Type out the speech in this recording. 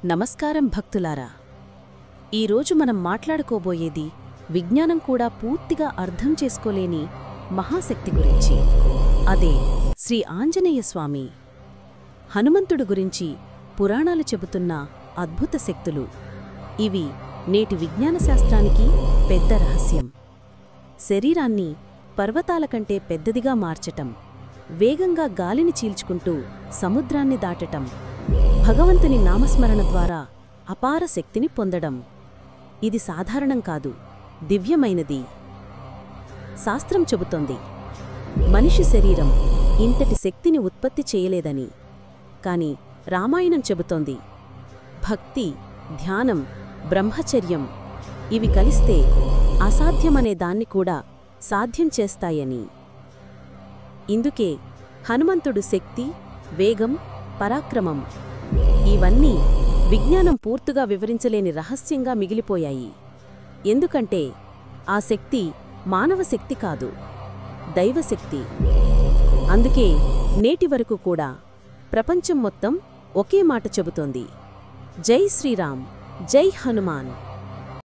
నమస్కారం భక్తులారా. ఈరోజు మనం మాట్లాడుకోబోయేది విజ్ఞానం కూడా పూర్తిగా అర్థం చేసుకోలేని మహాశక్తి గురించి. అదే శ్రీ ఆంజనేయ స్వామి. హనుమంతుడు గురించి పురాణాలు చెబుతున్న అద్భుత శక్తులు ఇవి నేటి విజ్ఞాన శాస్త్రానికి పెద్ద రహస్యం. శరీరాన్ని పర్వతాల కంటే పెద్దదిగా మార్చటం, వేగంగా గాలిని చీల్చుకుంటూ సముద్రాన్ని దాటటం, భగవంతుని నామస్మరణ ద్వారా అపార శక్తిని పొందడం. ఇది సాధారణం కాదు, దివ్యమైనది. శాస్త్రం చెబుతోంది మనిషి శరీరం ఇంతటి శక్తిని ఉత్పత్తి చేయలేదని. కాని రామాయణం చెబుతోంది భక్తి, ధ్యానం, బ్రహ్మచర్యం ఇవి కలిస్తే అసాధ్యమనే దాన్ని కూడా సాధ్యం చేస్తాయని. ఇందుకే హనుమంతుడు శక్తి, వేగం, పరాక్రమం ఇవన్నీ విజ్ఞానం పూర్తిగా వివరించలేని రహస్యంగా మిగిలిపోయాయి. ఎందుకంటే ఆ శక్తి మానవ శక్తి కాదు, దైవశక్తి. అందుకే నేటి వరకు కూడా ప్రపంచం మొత్తం ఒకే మాట చెబుతోంది: జై శ్రీరామ్, జై హనుమాన్.